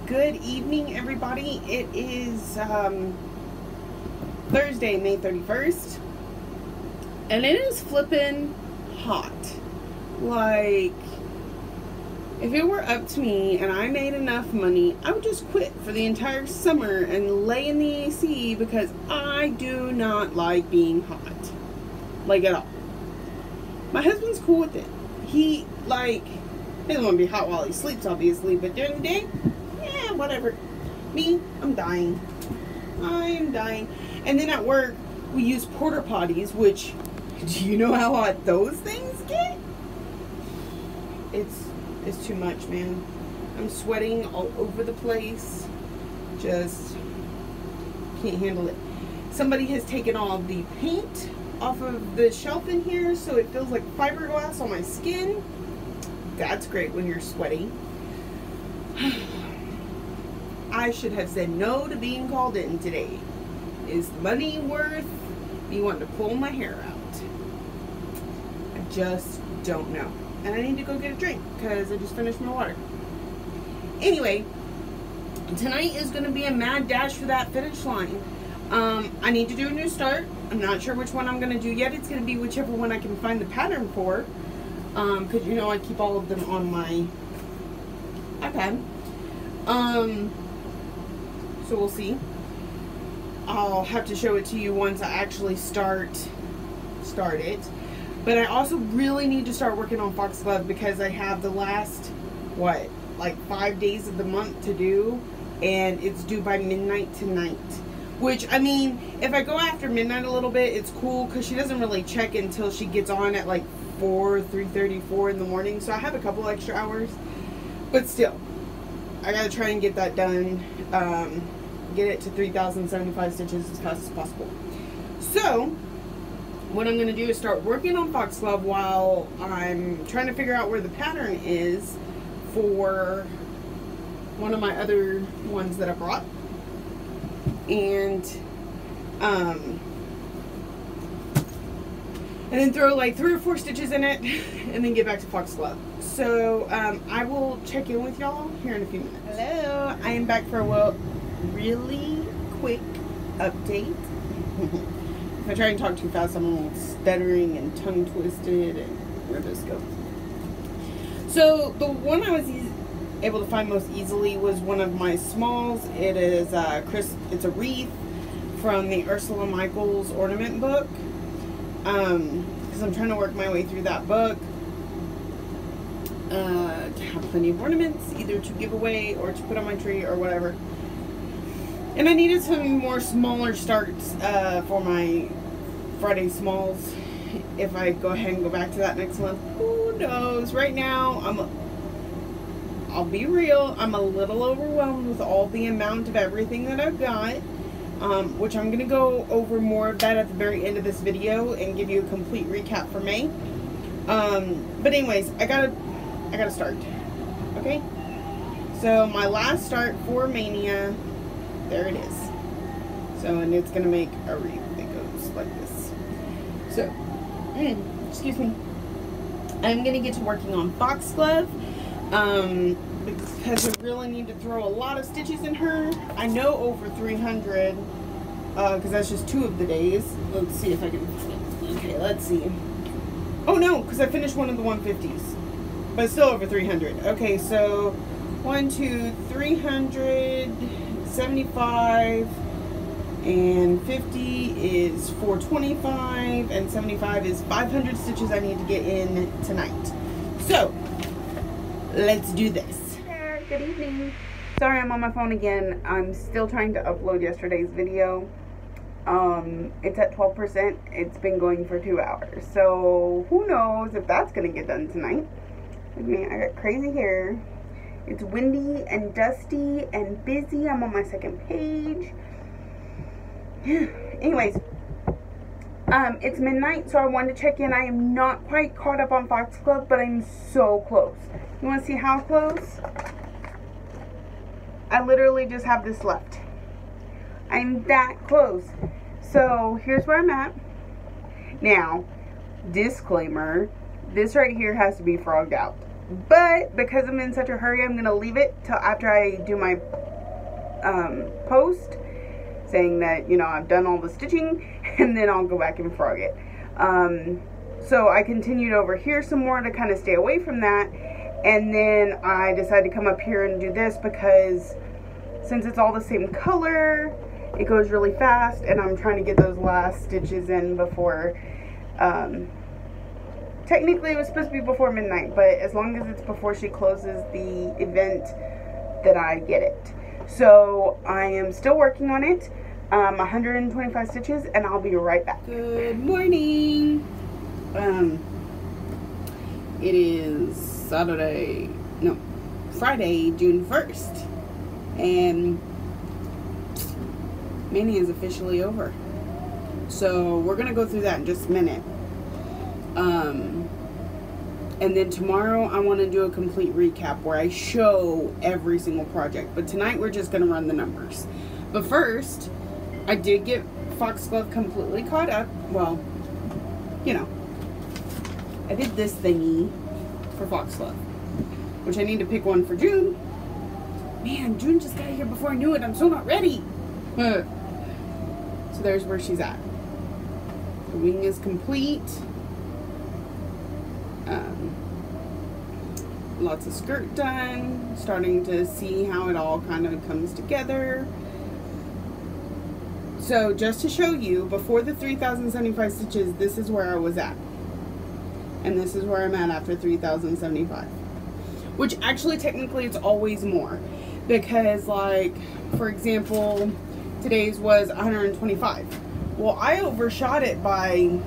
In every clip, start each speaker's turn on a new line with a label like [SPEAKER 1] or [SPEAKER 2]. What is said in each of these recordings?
[SPEAKER 1] Good evening, everybody. It is Thursday, May 31st, and it is flipping hot. Like, if it were up to me and I made enough money, I would just quit for the entire summer and lay in the AC, because I do not like being hot, like, at all. My husband's cool with it. He, like, doesn't want to be hot while he sleeps, obviously, but during the day, yeah, whatever. Me, I'm dying. I am dying. And then at work, we use porta potties, which, do you know how hot those things get? It's too much, man. I'm sweating all over the place. Just can't handle it. Somebody has taken all the paint off of the shelf in here, so it feels like fiberglass on my skin. That's great when you're sweaty. I should have said no to being called in today. Is the money worth me wanting to pull my hair out? I just don't know. And I need to go get a drink because I just finished my water. Anyway, tonight is going to be a mad dash for that finish line. I need to do a new start. I'm not sure which one I'm going to do yet. It's going to be whichever one I can find the pattern for. Because, you know, I keep all of them on my iPad. So we'll see. I'll have to show it to you once I actually start it. But I also really need to start working on foxglove, because I have the last, what, like 5 days of the month to do, and it's due by midnight tonight. Which, I mean, if I go after midnight a little bit, it's cool, because she doesn't really check until she gets on at like 3:34 in the morning, so I have a couple extra hours. But still, I gotta try and get that done, get it to 3,075 stitches as fast as possible. So what I'm gonna do is start working on foxglove while I'm trying to figure out where the pattern is for one of my other ones that I brought, and then throw like 3 or 4 stitches in it, and then get back to foxglove. So I will check in with y'all here in a few minutes. Hello, I am back for a really quick update. If I try and talk too fast, I'm a little stuttering and tongue twisted, and where does this go? So the one I was able to find most easily was one of my smalls. It is it's a wreath from the Ursula Michaels ornament book. Because I'm trying to work my way through that book to have plenty of ornaments, either to give away or to put on my tree or whatever. And I needed some more smaller starts for my Friday smalls. If I go ahead and go back to that next month, who knows? Right now, I'll be real, I'm a little overwhelmed with all the amount of everything that I've got. Which I'm going to go over more of that at the very end of this video and give you a complete recap for May. But anyways, I gotta start. Okay? So my last start for Mania, there it is. So, and it's going to make a wreath that goes like this. So, excuse me. I'm going to get to working on foxglove. Because I really need to throw a lot of stitches in her. I know over 300, because that's just 2 of the days. Let's see if I can, okay, let's see. Oh no, because I finished one of the 150s, but it's still over 300. Okay, so 1, 2, 375, and 50 is 425, and 75 is 500 stitches I need to get in tonight. So, let's do this. Good evening. Sorry, I'm on my phone again. I'm still trying to upload yesterday's video. It's at 12%. It's been going for 2 hours. So who knows if that's gonna get done tonight. Look at me, I got crazy hair. It's windy and dusty and busy. I'm on my 2nd page. Anyways, it's midnight, so I wanted to check in. I am not quite caught up on foxglove, but I'm so close. You want to see how close? I literally just have this left. I'm that close. So here's where I'm at. Now, disclaimer, this right here has to be frogged out. But because I'm in such a hurry, I'm going to leave it till after I do my post saying that, you know, I've done all the stitching, and then I'll go back and frog it. So I continued over here some more to kind of stay away from that, and then I decided to come up here and do this because since it's all the same color, it goes really fast, and I'm trying to get those last stitches in before, technically it was supposed to be before midnight, but as long as it's before she closes the event, that I get it. So I am still working on it, 125 stitches, and I'll be right back. Good morning. It is Friday, June 1st, and Mania is officially over. So we're gonna go through that in just a minute. And then tomorrow I want to do a complete recap where I show every single project. But tonight we're just going to run the numbers. But first, I did get Foxglove completely caught up. Well, you know, I did this thingy for Foxglove, which I need to pick one for June. Man, June just got here before I knew it. I'm so not ready. So there's where she's at. The wing is complete. Lots of skirt done, starting to see how it all kind of comes together. So just to show you, before the 3,075 stitches, this is where I was at. And this is where I'm at after 3,075. Which actually technically it's always more. Because like, for example, today's was 125. Well, I overshot it by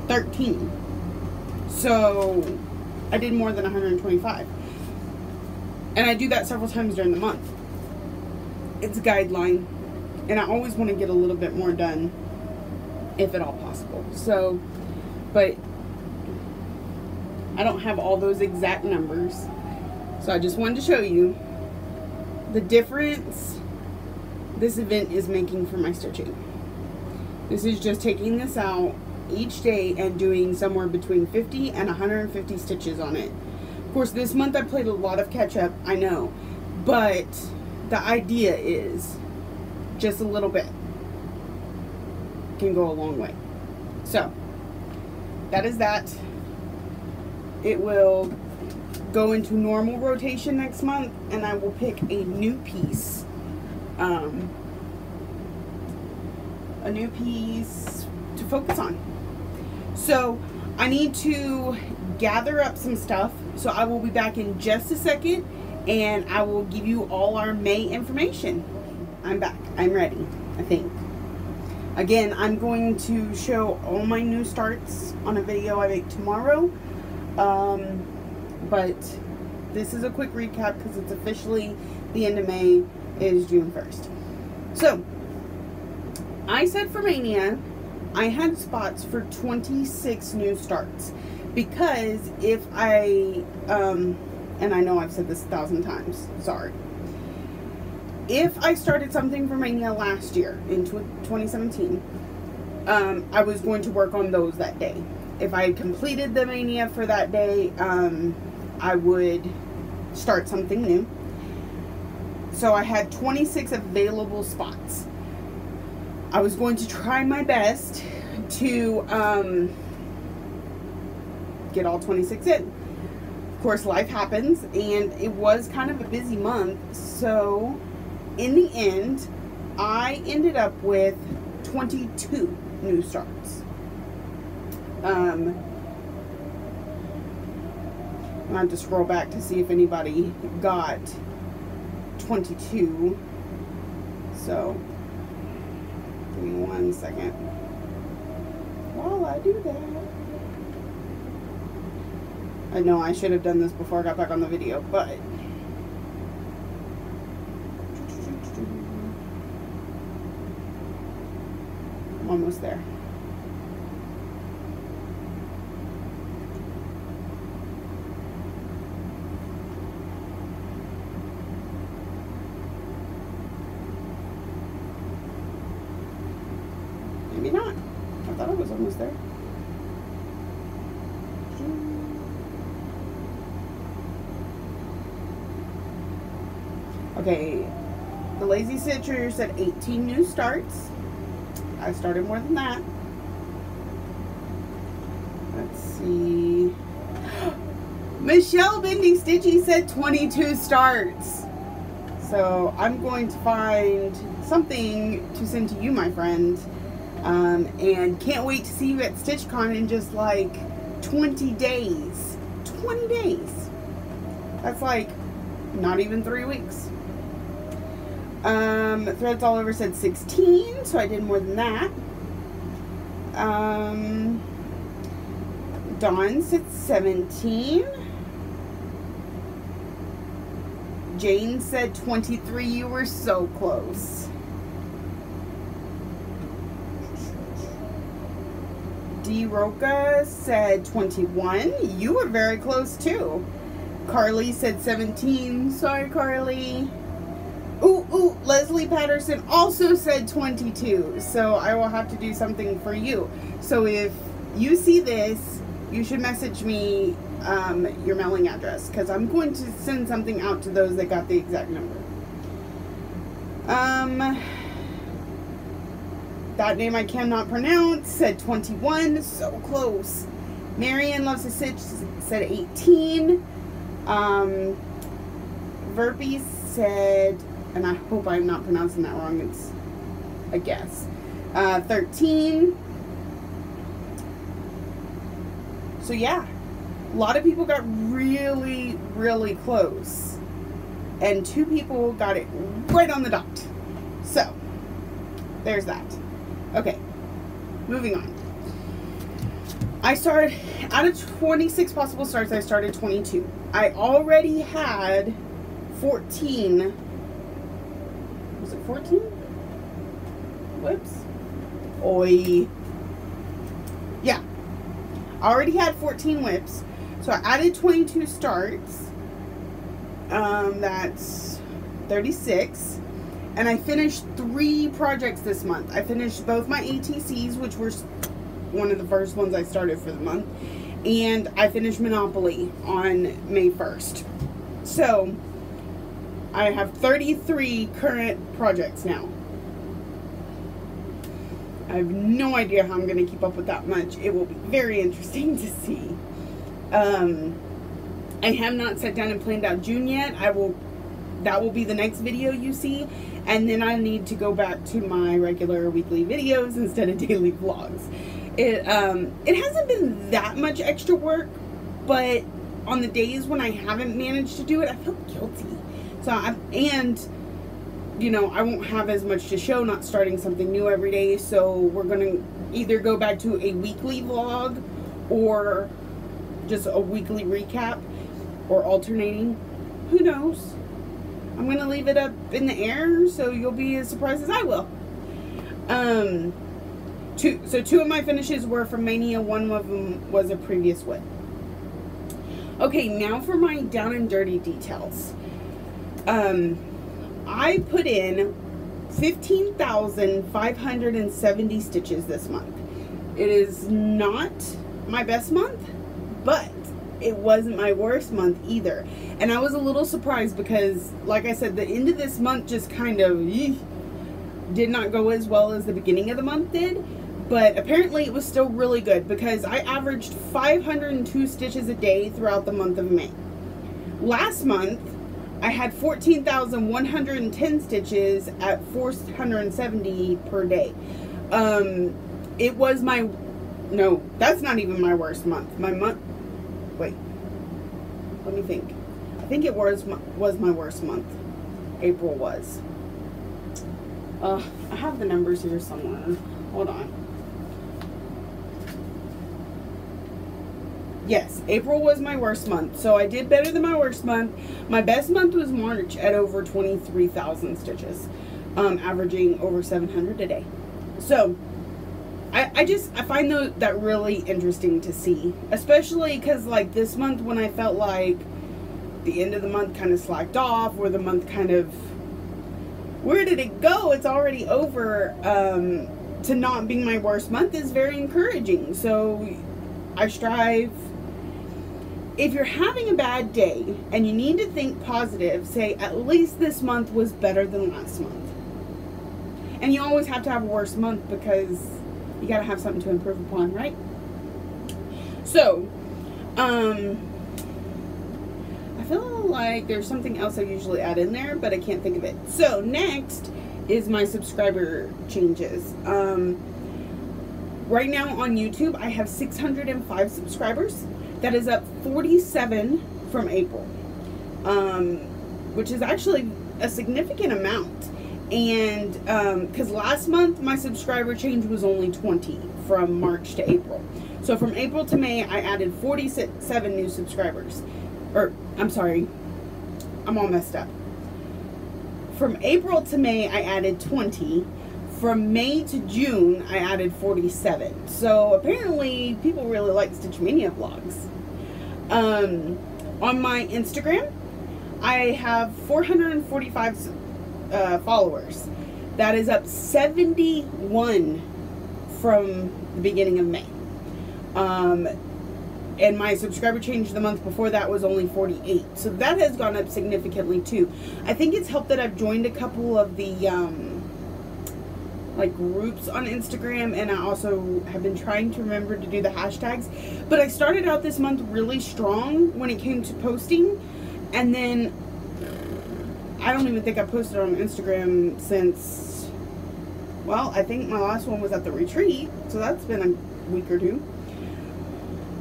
[SPEAKER 1] 13. So I did more than 125. And I do that several times during the month. It's a guideline. And I always want to get a little bit more done, if at all possible. So, but I don't have all those exact numbers. So I just wanted to show you the difference this event is making for my stitching. This is just taking this out each day and doing somewhere between 50 and 150 stitches on it. Of course, this month I played a lot of catch up, I know, but the idea is just a little bit can go a long way. So that is that. It will go into normal rotation next month, and I will pick a new piece, to focus on. So I need to gather up some stuff, so I will be back in just a second, and I will give you all our May information. I'm back. I'm ready, I think. Again, I'm going to show all my new starts on a video I make tomorrow. But this is a quick recap because it's officially the end of May. It is June 1st. So, I said for Mania, I had spots for 26 new starts. Because if I, and I know I've said this 1,000 times, sorry. If I started something for Mania last year, in 2017, I was going to work on those that day. If I had completed the Mania for that day, I would start something new. So I had 26 available spots. I was going to try my best to get all 26 in. Of course, life happens, and it was kind of a busy month, so in the end, I ended up with 22 new starts. I have to scroll back to see if anybody got 22. So, give me 1 second while I do that. I know I should have done this before I got back on the video, but I'm almost there. Maybe not. I thought I was almost there. Okay, the Lazy Stitcher said 18 new starts. I started more than that. Let's see. Michelle Bending Stitchy said 22 starts. So I'm going to find something to send to you, my friend. And can't wait to see you at StitchCon in just like 20 days. 20 days. That's like not even 3 weeks. Threads All Over said 16, so I did more than that. Dawn said 17. Jane said 23. You were so close. D. Roca said 21. You were very close too. Carly said 17. Sorry, Carly. Ooh, Leslie Patterson also said 22. So I will have to do something for you. So if you see this, you should message me your mailing address, because I'm going to send something out to those that got the exact number. That name I cannot pronounce said 21. So close. Marion Loves to Stitch said 18. Verpy said, and I hope I'm not pronouncing that wrong, it's a guess, 13. So yeah, a lot of people got really, really close. And 2 people got it right on the dot. So, there's that. Okay, moving on. I started, out of 26 possible starts, I started 22. I already had 14. Was it 14? Whoops. Oi. Yeah. I already had 14 whips. So I added 22 starts. That's 36. And I finished 3 projects this month. I finished both my ATCs, which were one of the first ones I started for the month. And I finished Monopoly on May 1st. So I have 33 current projects now. I have no idea how I'm going to keep up with that much. It will be very interesting to see. I have not sat down and planned out June yet. That will be the next video you see. And then I need to go back to my regular weekly videos instead of daily vlogs. It hasn't been that much extra work, but on the days when I haven't managed to do it, I feel guilty. So you know, I won't have as much to show not starting something new every day. So we're going to either go back to a weekly vlog or just a weekly recap or alternating. Who knows? I'm going to leave it up in the air so you'll be as surprised as I will. So 2 of my finishes were from Mania. 1 of them was a previous whip. Okay, now for my down and dirty details. I put in 15,570 stitches this month. It is not my best month, but it wasn't my worst month either. And I was a little surprised because, like I said, the end of this month just kind of did not go as well as the beginning of the month did. But apparently it was still really good because I averaged 502 stitches a day throughout the month of May. Last month, I had 14,110 stitches at 470 per day. It was my, no, that's not even my worst month. Wait, let me think. I think it was my worst month. April was. I have the numbers here somewhere. Hold on. Yes, April was my worst month, so I did better than my worst month. My best month was March at over 23,000 stitches, averaging over 700 a day. So, I find that really interesting to see, especially because like this month when I felt like the end of the month kind of slacked off, or the month kind of, where did it go? It's already over. To not being my worst month is very encouraging. So I strive. if you're having a bad day and you need to think positive, say, at least this month was better than last month. And you always have to have a worse month because you got to have something to improve upon, right? So, I feel like there's something else I usually add in there, but I can't think of it. So, next is my subscriber changes. Right now on YouTube, I have 605 subscribers. That is up 47 from April, which is actually a significant amount. And because last month my subscriber change was only 20 from March to April. So from April to May, I added 47 new subscribers. Or, I'm sorry, I'm all messed up. From April to May, I added 20. From May to June, I added 47. So apparently people really like StitchMaynia vlogs. On my Instagram, I have 445 followers. That is up 71 from the beginning of May. And my subscriber change the month before that was only 48. So that has gone up significantly too. I think it's helped that I've joined a couple of the like groups on Instagram, and I also have been trying to remember to do the hashtags. But I started out this month really strong when it came to posting, and then I don't even think I posted on Instagram since, well, I think my last one was at the retreat, so that's been a week or two.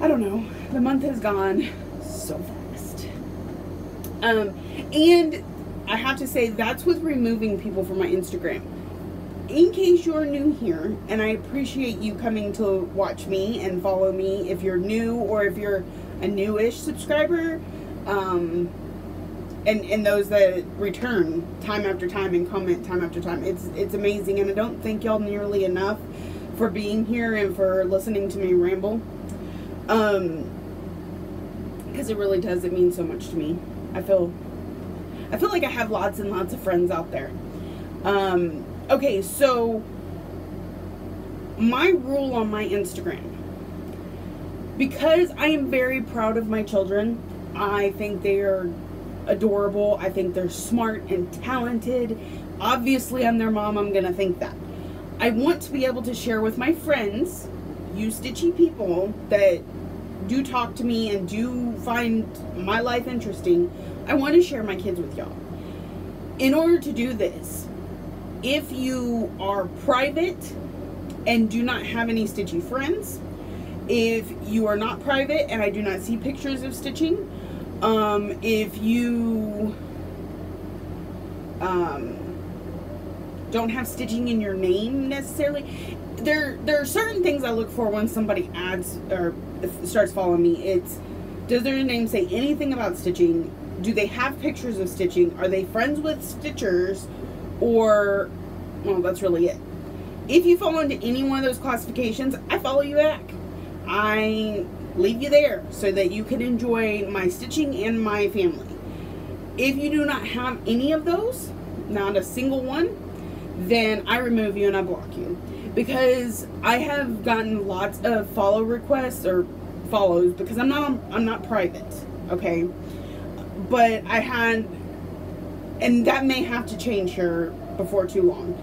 [SPEAKER 1] I don't know. The month has gone so fast. And I have to say, that's with removing people from my Instagram. In case you're new here, and I appreciate you coming to watch me and follow me if you're new or if you're a newish subscriber, and those that return time after time and comment time after time. It's amazing, and I don't thank y'all nearly enough for being here and for listening to me ramble. Because it really does. It means so much to me. I feel like I have lots and lots of friends out there. Okay, so my rule on my Instagram, because I am very proud of my children. I think they are adorable. I think they're smart and talented. Obviously, I'm their mom. I'm gonna think that. I want to be able to share with my friends, you stitchy people that do talk to me and do find my life interesting. I want to share my kids with y'all. In order to do this, if you are private and do not have any stitchy friends, if you are not private and I do not see pictures of stitching, if you don't have stitching in your name necessarily, there are certain things I look for when somebody adds or starts following me. It's, does their name say anything about stitching? Do they have pictures of stitching? Are they friends with stitchers? Or, well, that's really it. If you fall into any one of those classifications, I follow you back. I leave you there so that you can enjoy my stitching and my family. If you do not have any of those, not a single one, then I remove you and I block you. Because I have gotten lots of follow requests or follows, because I'm not private, okay? But I had, and that may have to change here before too long.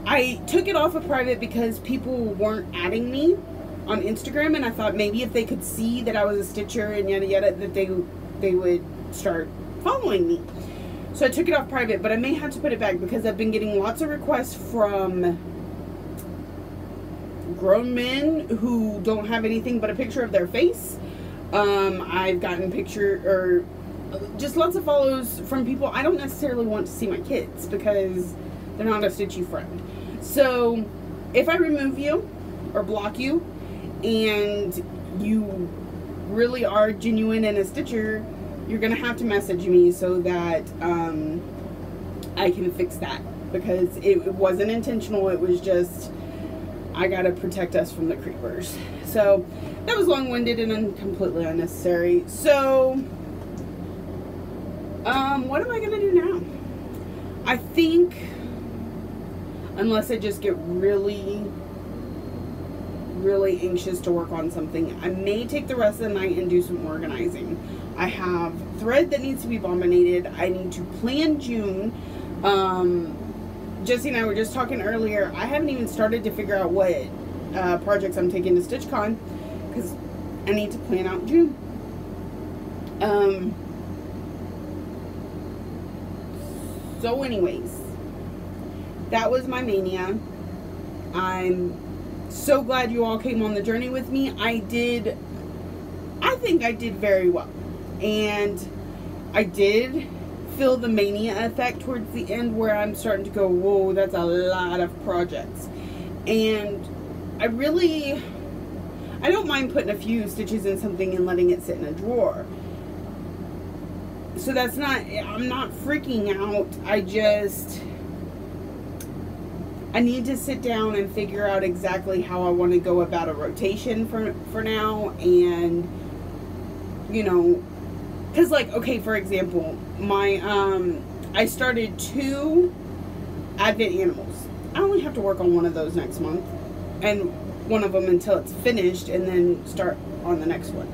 [SPEAKER 1] I took it off of private because people weren't adding me on Instagram, and I thought maybe if they could see that I was a stitcher and yada yada, that they would start following me. So I took it off private, but I may have to put it back because I've been getting lots of requests from grown men who don't have anything but a picture of their face. I've gotten just lots of follows from people I don't necessarily want to see my kids because they're not a stitchy friend. So if I remove you or block you and you really are genuine and a stitcher, you're gonna have to message me so that I can fix that, because it wasn't intentional. It was just, I gotta protect us from the creepers. So that was long-winded and completely unnecessary. So what am I gonna do now? I think, unless I just get really really anxious to work on something. I may take the rest of the night and do some organizing. I have thread that needs to be bombinated. I need to plan June. Jesse and I were just talking earlier. I haven't even started to figure out what projects I'm taking to StitchCon, because I need to plan out June. So anyways, that was my mania. I'm so glad you all came on the journey with me. I think I did very well. And I did feel the mania effect towards the end, where I'm starting to go, whoa, that's a lot of projects. And I don't mind putting a few stitches in something and letting it sit in a drawer. So I'm not freaking out. I need to sit down and figure out exactly how I want to go about a rotation for now. And, you know, because, like, okay, for example, I started 2 Advent animals. I only have to work on one of those next month, and one of them until it's finished, and then start on the next one.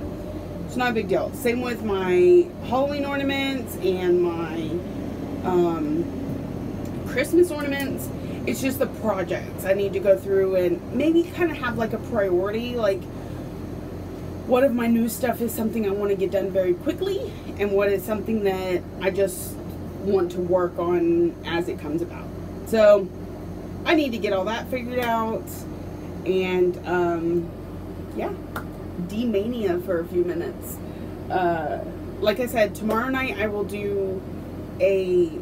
[SPEAKER 1] It's not a big deal. Same with my Halloween ornaments and my Christmas ornaments. It's just the projects I need to go through and maybe kind of have like a priority, like what of my new stuff is something I want to get done very quickly, and what is something that I just want to work on as it comes about. So I need to get all that figured out. And yeah, D-mania for a few minutes. Like I said, tomorrow night I will do a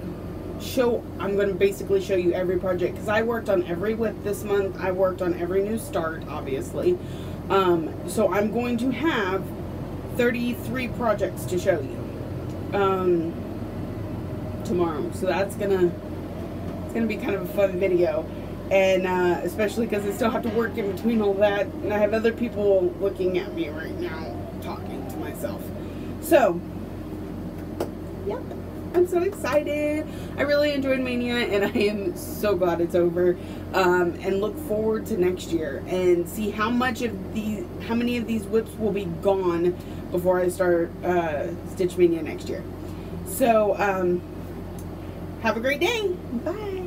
[SPEAKER 1] show. I'm going to basically show you every project, because I worked on every whip this month. I worked on every new start, obviously. So I'm going to have 33 projects to show you tomorrow. So that's gonna be kind of a fun video. And especially because I still have to work in between all that, and I have other people looking at me right now talking to myself. So yep, I'm so excited. I really enjoyed Mania, and I am so glad it's over. And look forward to next year and see how many of these whips will be gone before I start StitchMaynia next year. So have a great day. Bye.